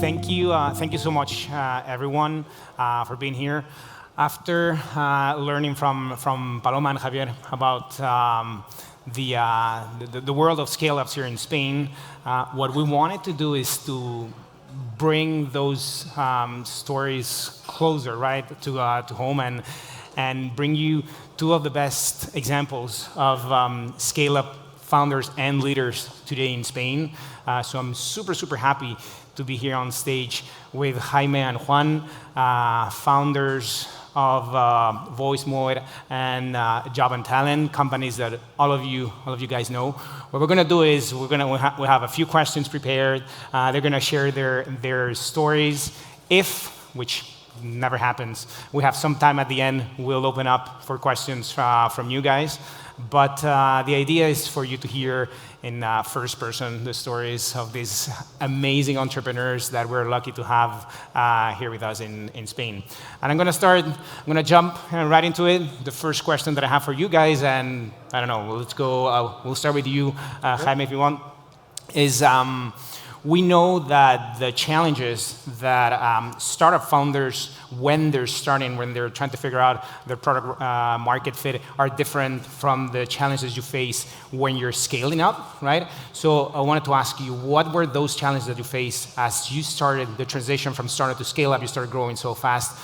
Thank you so much, everyone, for being here. After learning from Paloma and Javier about the world of scale-ups here in Spain, what we wanted to do is to bring those stories closer, right, to home, and bring you two of the best examples of scale-up founders and leaders today in Spain. So I'm super happy to be here on stage with Jaime and Juan, founders of VoiceMoid and Job and Talent, companies that all of you guys know. What we're going to do is we have a few questions prepared. They're going to share their stories. Which never happens, we have some time at the end, we'll open up for questions from you guys. But the idea is for you to hear in first person the stories of these amazing entrepreneurs that we're lucky to have here with us in Spain. And I'm going to jump right into it. The first question that I have for you guys, and I don't know, let's go, we'll start with you, Jaime, if you want, is we know that the challenges that startup founders, when they're trying to figure out their product market fit, are different from the challenges you face when you're scaling up, right? So I wanted to ask you, what were those challenges that you faced as you started the transition from startup to scale up? You started growing so fast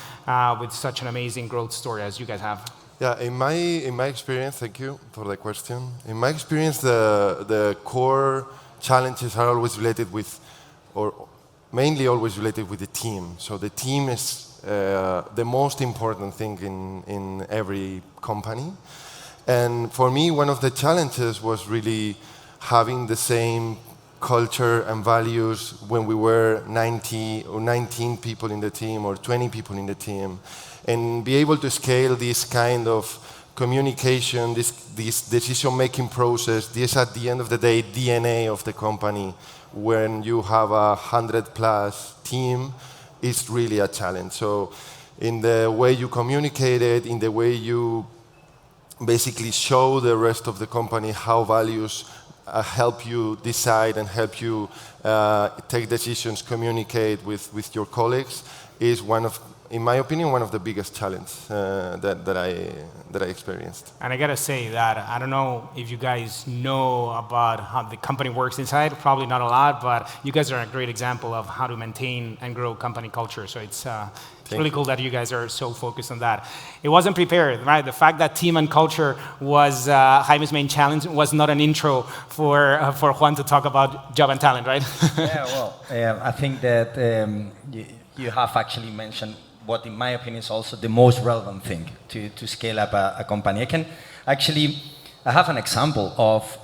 with such an amazing growth story as you guys have. Yeah, in my experience, thank you for the question. In my experience, the core challenges are always related with, or mainly always related with the team. So the team is the most important thing in every company. And for me, one of the challenges was really having the same culture and values when we were 90 or 19 people in the team or 20 people in the team, and be able to scale this kind of communication, this decision-making process, this at the end of the day DNA of the company, when you have 100+ team, is really a challenge. So in the way you communicate it, in the way you basically show the rest of the company how values help you decide and help you take decisions, communicate with your colleagues, is in my opinion, one of the biggest challenges that I experienced. And I gotta say that I don't know if you guys know about how the company works inside, probably not a lot, but you guys are a great example of how to maintain and grow company culture. So it's really cool that you guys are so focused on that. It wasn't prepared, right? The fact that team and culture was Jaime's main challenge was not an intro for Juan to talk about Job and Talent, right? Yeah, well, I think that you have actually mentioned what, in my opinion, is also the most relevant thing to scale up a company. I have an example of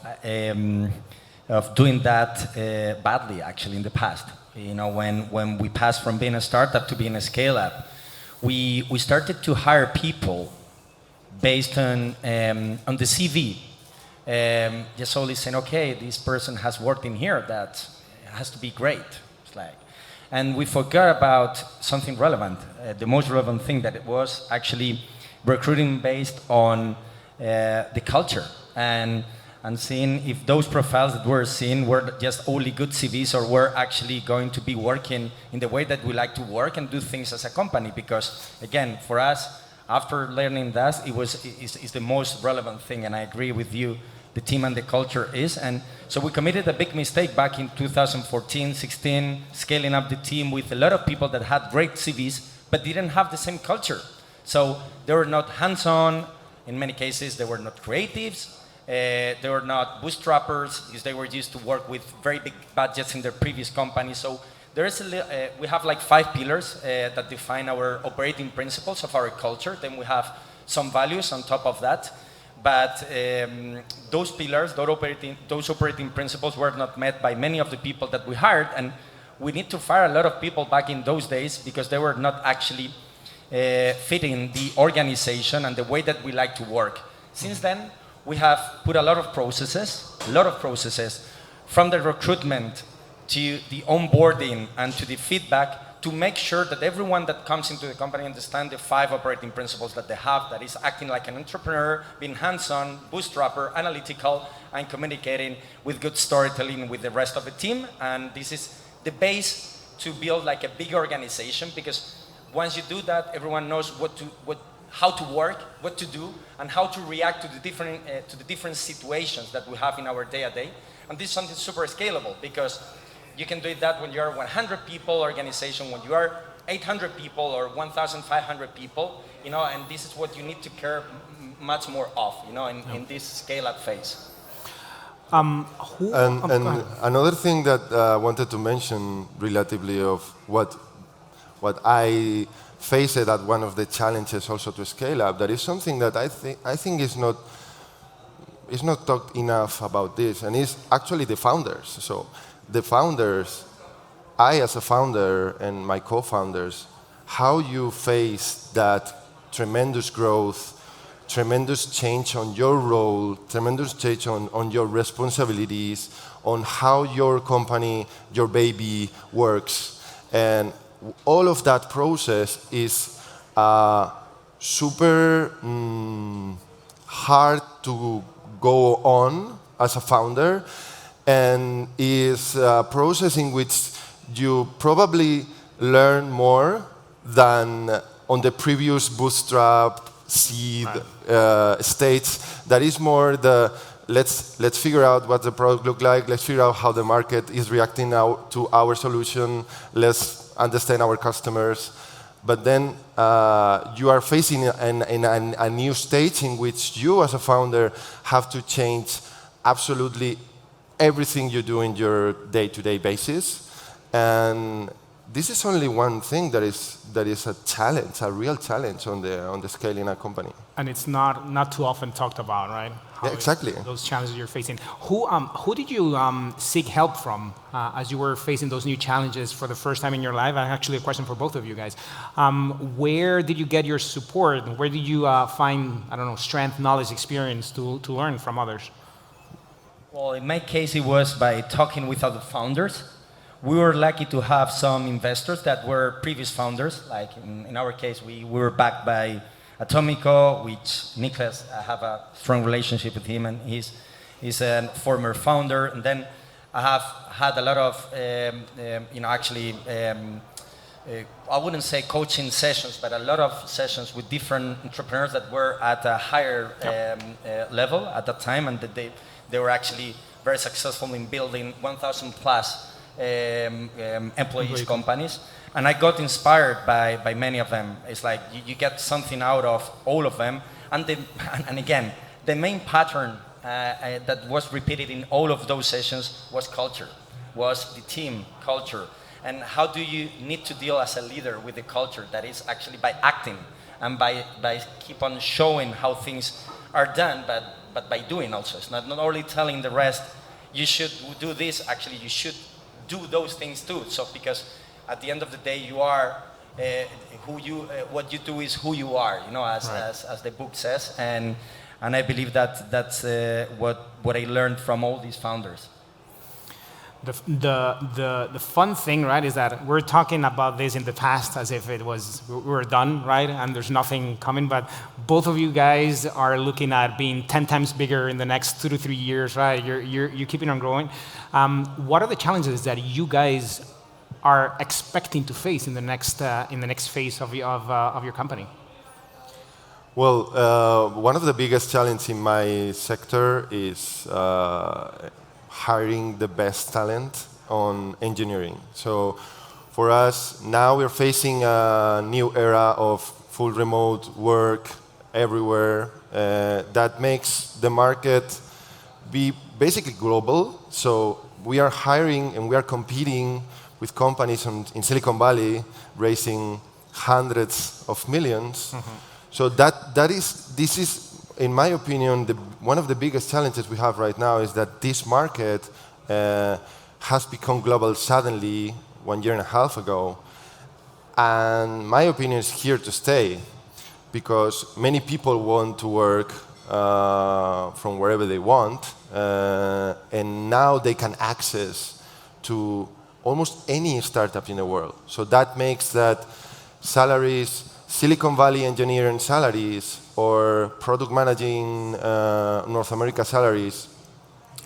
doing that badly, actually, in the past. You know, when we passed from being a startup to being a scale-up, we started to hire people based on the CV. Just only saying, okay, this person has worked in here, that has to be great. It's like, and we forgot about something relevant. The most relevant thing that it was actually recruiting based on the culture and seeing if those profiles that we're seeing were just only good CVs or were actually going to be working in the way that we like to work and do things as a company. Because again, for us, after learning that, it's the most relevant thing, and I agree with you. The team and the culture is, and so we committed a big mistake back in 2014, 16, scaling up the team with a lot of people that had great CVs, but didn't have the same culture. So they were not hands-on, in many cases they were not creatives, they were not bootstrappers, because they were used to work with very big budgets in their previous company. So there is we have like 5 pillars that define our operating principles of our culture. Then we have some values on top of that. But those pillars, those operating principles were not met by many of the people that we hired, and we need to fire a lot of people back in those days because they were not actually fitting the organization and the way that we like to work. Since then, we have put a lot of processes from the recruitment to the onboarding and to the feedback, to make sure that everyone that comes into the company understands the 5 operating principles that they have, that is acting like an entrepreneur, being hands-on, bootstrapper, analytical, and communicating with good storytelling with the rest of the team. And this is the base to build like a big organization, because once you do that, everyone knows how to work, what to do, and how to react to the different situations that we have in our day-to-day. And this is something super scalable, because you can do that when you are 100 people organization, when you are 800 people or 1,500 people, and this is what you need to care much more of, in this scale-up phase. And another thing that I wanted to mention relatively of what I faced at one of the challenges also to scale up, that is something that I think is not talked enough about this, and it's actually the founders. So the founders, I as a founder and my co-founders, how you face that tremendous growth, tremendous change on your role, tremendous change on your responsibilities, on how your company, your baby works. And all of that process is super hard to go on as a founder, and is a process in which you probably learn more than on the previous bootstrap seed stage. That is more the let's figure out what the product look like, let's figure out how the market is reacting now to our solution, let's understand our customers. But then you are facing a new stage in which you as a founder have to change absolutely everything you do in your day-to-day basis. And this is only one thing that is a challenge, a real challenge on the scaling a company. And it's not too often talked about, right? Yeah, exactly. Those challenges you're facing. Who did you seek help from as you were facing those new challenges for the first time in your life? Actually, a question for both of you guys. Where did you get your support? Where did you find, strength, knowledge, experience to learn from others? Well, in my case, it was by talking with other founders. We were lucky to have some investors that were previous founders. Like in our case, we were backed by Atomico, which Nicholas, I have a strong relationship with him, and he's a former founder. And then I have had a lot of, I wouldn't say coaching sessions, but a lot of sessions with different entrepreneurs that were at a higher level at that time, and that they were actually very successful in building 1,000 plus employees companies. And I got inspired by many of them. It's like you get something out of all of them. And again, the main pattern that was repeated in all of those sessions was culture, was the team culture. And how do you need to deal as a leader with the culture? That is actually by acting and by keep on showing how things are done, but by doing also. It's not only telling the rest, you should do this, actually you should do those things too. So because at the end of the day, you are what you do is who you are, as the book says. And I believe that's what I learned from all these founders. The fun thing, right, is that we're talking about this in the past as if we were done, right, and there's nothing coming. But both of you guys are looking at being 10 times bigger in the next 2 to 3 years, right? You're keeping on growing. What are the challenges that you guys are expecting to face in the next phase of your company? Well, one of the biggest challenges in my sector is hiring the best talent on engineering. So for us, now we're facing a new era of full remote work everywhere. That makes the market be basically global. So we are hiring and we are competing with companies in Silicon Valley, raising hundreds of millions. Mm-hmm. So this is, in my opinion, one of the biggest challenges we have right now is that this market has become global suddenly 1.5 years ago. And my opinion is here to stay, because many people want to work from wherever they want, and now they can access to almost any startup in the world. So that makes that salaries, Silicon Valley engineering salaries, or product managing North America salaries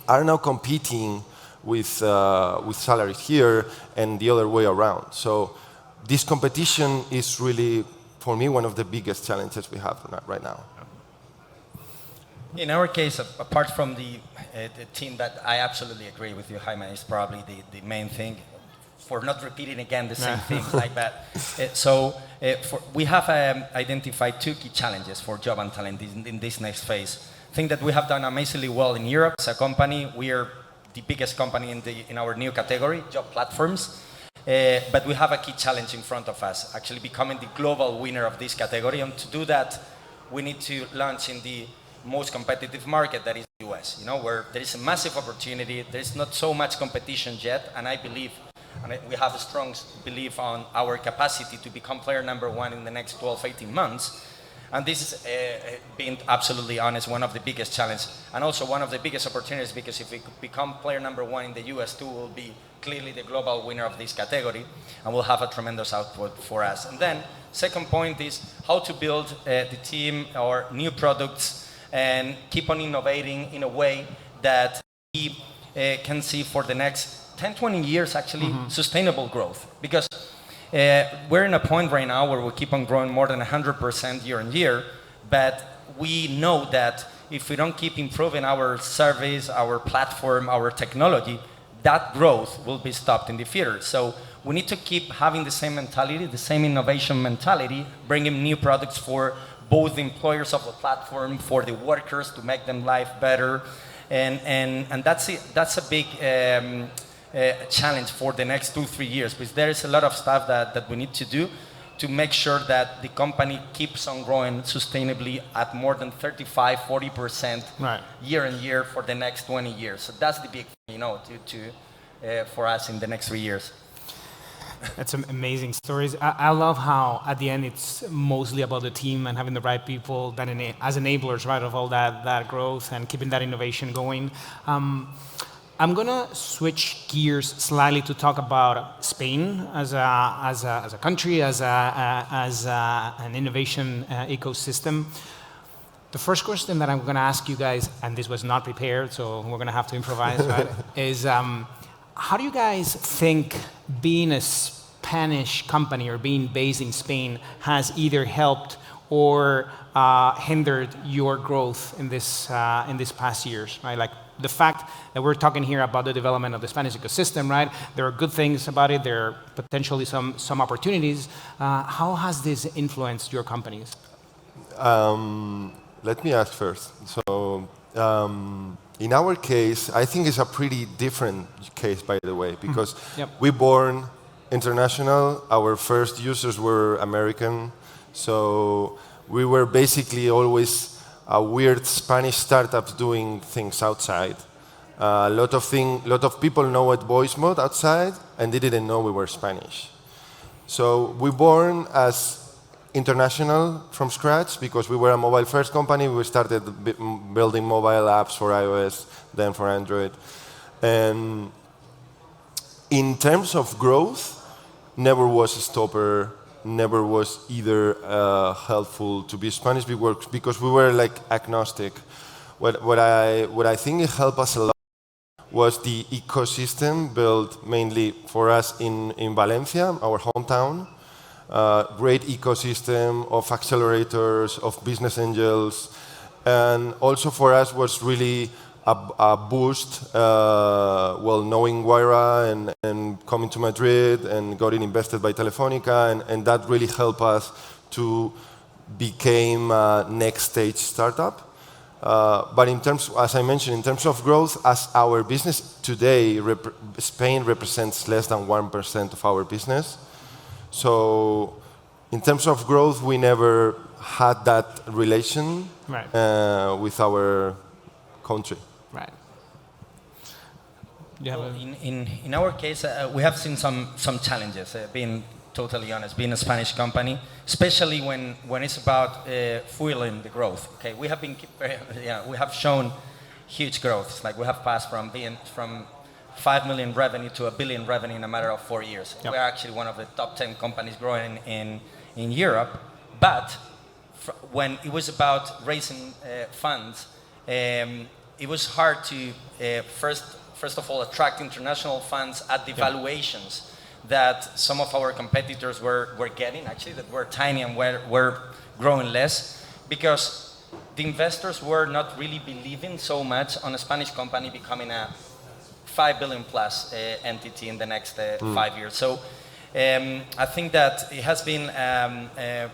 are now competing with salaries here and the other way around. So this competition is really, for me, one of the biggest challenges we have right now. In our case, apart from the team that I absolutely agree with you, Jaime, is probably the main thing for not repeating again the same thing like that. We have identified 2 key challenges for job and talent in this next phase. I think that we have done amazingly well in Europe as a company. We are the biggest company in our new category, job platforms. But we have a key challenge in front of us, actually becoming the global winner of this category. And to do that, we need to launch in the most competitive market, that is the US, where there is a massive opportunity. There is not so much competition yet, and I believe, we have a strong belief on our capacity to become player number 1 in the next 12, 18 months. And this is, being absolutely honest, one of the biggest challenges, and also one of the biggest opportunities, because if we become player number 1 in the US too, we'll be clearly the global winner of this category, and we'll have a tremendous output for us. And then, second point is how to build the team or new products and keep on innovating in a way that we can see for the next 10, 20 years actually sustainable growth. Because we're in a point right now where we keep on growing more than 100% year on year, but we know that if we don't keep improving our service, our platform, our technology, that growth will be stopped in the future. So we need to keep having the same mentality, the same innovation mentality, bringing new products for both the employers of the platform, for the workers to make them life better. And that's a big challenge for the next 2-3 years, because there is a lot of stuff that we need to do to make sure that the company keeps on growing sustainably at more than 35-40% year on year for the next 20 years. So that's the big thing, for us in the next 3 years. That's some amazing stories. I love how at the end it's mostly about the team and having the right people that as enablers, right, of all that growth and keeping that innovation going. I'm gonna switch gears slightly to talk about Spain as a country, as an innovation ecosystem. The first question that I'm gonna ask you guys, and this was not prepared, so we're gonna have to improvise, right, is how do you guys think being a Spanish company or being based in Spain has either helped or hindered your growth in this past years, right? Like the fact that we're talking here about the development of the Spanish ecosystem, right? There are good things about it. There are potentially some opportunities. How has this influenced your companies? Let me ask first. So, in our case, I think it's a pretty different case, by the way, because we born international. Our first users were American, so we were basically always a weird Spanish startups doing things outside. A lot of people know at voice mode outside, and they didn't know we were Spanish. So we born as international from scratch because we were a mobile-first company. We started building mobile apps for iOS, then for Android. And in terms of growth, never was a stopper, never was either helpful to be Spanish because we were like agnostic. What I think it helped us a lot was the ecosystem built mainly for us in Valencia, our hometown. Great ecosystem of accelerators, of business angels, and also for us was really a boost, knowing Wayra and coming to Madrid and getting invested by Telefónica, and that really helped us to become a next stage startup. But in terms, as I mentioned, in terms of growth, as our business today, Spain represents less than 1% of our business. So in terms of growth, we never had that relation with our country. Right. In our case, we have seen some challenges, being totally honest, being a Spanish company, especially when it's about fueling the growth. Okay, we have shown huge growth. Like we have passed from 5 million revenue to 1 billion revenue in a matter of 4 years. We're actually one of the top 10 companies growing in Europe. But when it was about raising funds, it was hard to first first of all, attract international funds at the valuations that some of our competitors were getting, actually, that were tiny and were growing less, because the investors were not really believing so much on a Spanish company becoming a 5 billion plus entity in the next 5 years. So I think that it has been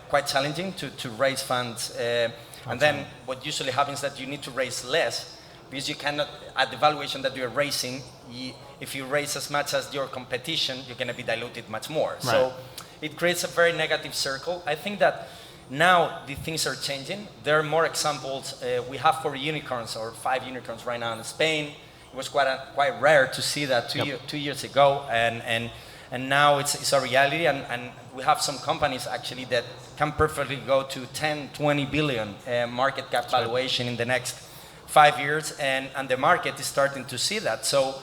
quite challenging to raise funds. And then what usually happens is that you need to raise less, because you cannot, at the valuation that you're raising, if you raise as much as your competition, you're going to be diluted much more. Right. So it creates a very negative circle. I think that now the things are changing. There are more examples. We have 4 unicorns or 5 unicorns right now in Spain. It was quite rare to see that 2 years ago, and now it's a reality. And we have some companies actually that can perfectly go to 10, 20 billion market cap valuation in the next 5 years, and the market is starting to see that. So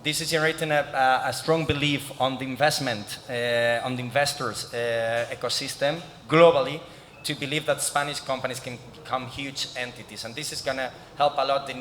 this is generating a strong belief on the investment, on the investors' ecosystem globally, to believe that Spanish companies can become huge entities, and this is going to help a lot the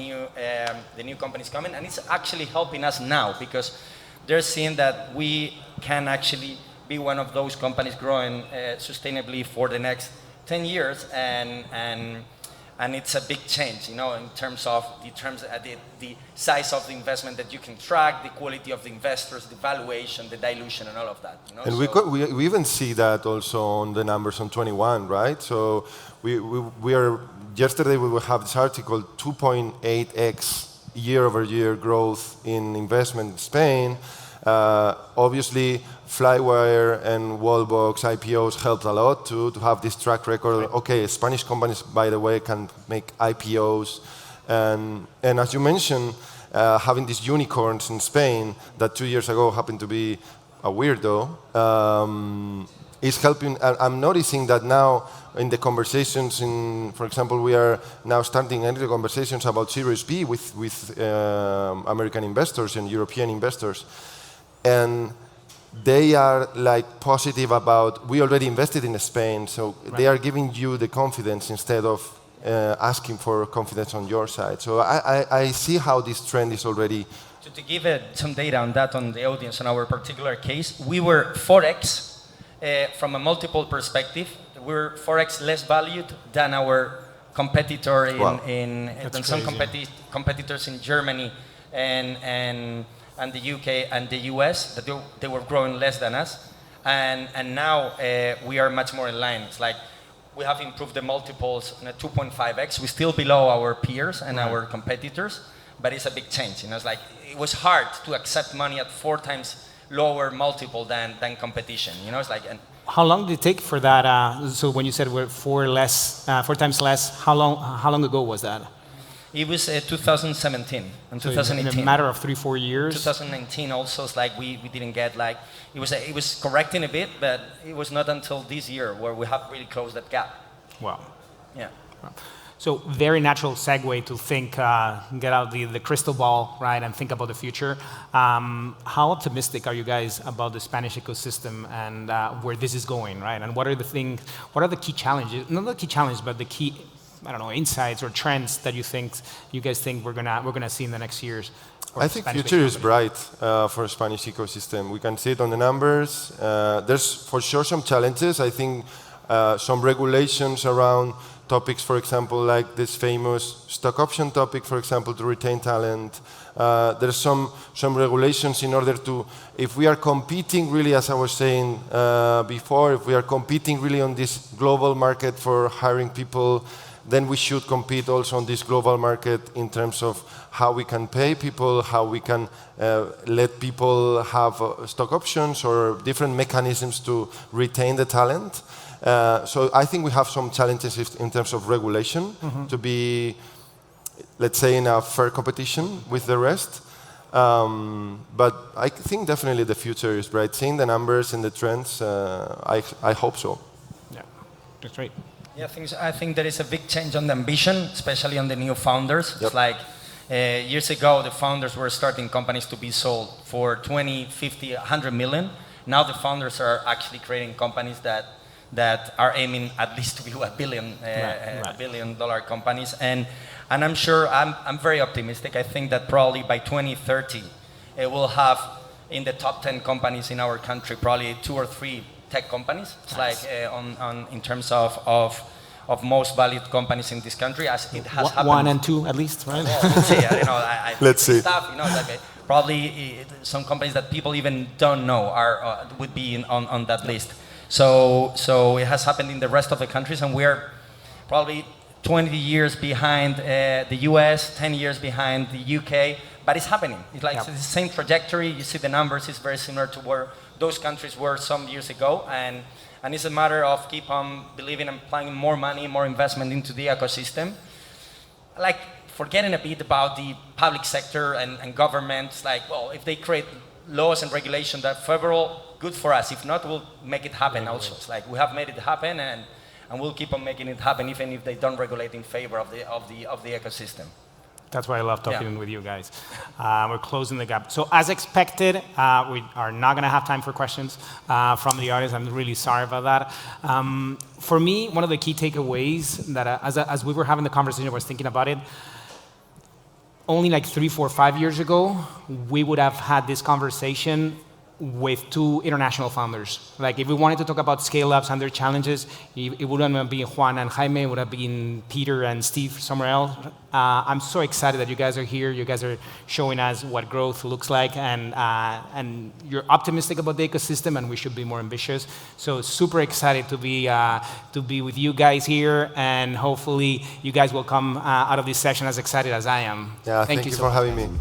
new companies coming, and it's actually helping us now, because they're seeing that we can actually be one of those companies growing sustainably for the next 10 years, and it's a big change, in terms of the size of the investment that you can track, the quality of the investors, the valuation, the dilution, and all of that. And we even see that also on the numbers on 21, right? So we are, yesterday we will have this article, 2.8x year-over-year growth in investment in Spain. Obviously, Flywire and Wallbox IPOs helped a lot to have this track record. Okay, Spanish companies, by the way, can make IPOs. And as you mentioned, having these unicorns in Spain that 2 years ago happened to be a weirdo, is helping. I'm noticing that now in the conversations, for example, we are now starting the conversations about Series B with American investors and European investors. And they are like positive about, we already invested in Spain, so they are giving you the confidence instead of asking for confidence on your side. So I see how this trend is already. To give some data on that on the audience, on our particular case, we were 4x from a multiple perspective. We're 4x less valued than our competitor than some competitors in Germany and the UK and the US, that they were growing less than us, and now we are much more in line. It's like we have improved the multiples in a 2.5x. We're still below our peers and our competitors, but it's a big change. It's like it was hard to accept money at 4 times lower multiple than competition. It's like. How long did it take for that? So when you said we're 4 times less, how long ago was that? It was 2017 and so 2018. In a matter of 3-4 years. 2019 also, it's like we didn't get like it was correcting a bit, but it was not until this year where we have really closed that gap. Wow. Yeah. So very natural segue to think, get out the crystal ball, right, and think about the future. How optimistic are you guys about the Spanish ecosystem and where this is going, right? And what are the key challenges? Not the key challenges, but the key, insights or trends that you guys think we're gonna see in the next years? I think future is bright for Spanish ecosystem. We can see it on the numbers. There's for sure some challenges. I think some regulations around topics, for example, like this famous stock option topic, for example, to retain talent. There's some regulations in order to, if we are competing really, as I was saying before, if we are competing really on this global market for hiring people, then we should compete also on this global market in terms of how we can pay people, how we can let people have stock options or different mechanisms to retain the talent. So I think we have some challenges in terms of regulation to be, let's say, in a fair competition with the rest. But I think definitely the future is bright. Seeing the numbers and the trends, I hope so. Yeah, that's right. Yeah, I think there is a big change on the ambition, especially on the new founders. Yep. It's like years ago, the founders were starting companies to be sold for 20, 50, 100 million. Now the founders are actually creating companies that that are aiming at least to be $1 billion, $1 billion companies. And I'm sure, I'm very optimistic. I think that probably by 2030, it will have in the top 10 companies in our country, probably 2 or 3 tech companies. It's like in terms of most valued companies in this country, as it has happened. 1 and 2 at least, right? Well, let's see. Let's see. Stuff, like, probably some companies that people even don't know would be on that list. So it has happened in the rest of the countries, and we're probably 20 years behind the US, 10 years behind the UK, but it's happening. It's like it's the same trajectory. You see the numbers, it's very similar to where those countries were some years ago, and it's a matter of keep on believing and applying more money, more investment into the ecosystem. Like forgetting a bit about the public sector and governments, like, well, if they create laws and regulation that are favorable, good for us. If not, we'll make it happen also. It's like we have made it happen, and we'll keep on making it happen, even if they don't regulate in favor of the ecosystem. That's why I love talking with you guys. We're closing the gap. So as expected, we are not going to have time for questions from the audience. I'm really sorry about that. For me, one of the key takeaways that as we were having the conversation, I was thinking about it, only like 3, 4, 5 years ago, we would have had this conversation with 2 international founders. Like if we wanted to talk about scale-ups and their challenges, it wouldn't have been Juan and Jaime, it would have been Peter and Steve somewhere else. I'm so excited that you guys are here. You guys are showing us what growth looks like, and you're optimistic about the ecosystem, and we should be more ambitious. So super excited to be with you guys here, and hopefully you guys will come out of this session as excited as I am. Yeah, thank you so for much. having me.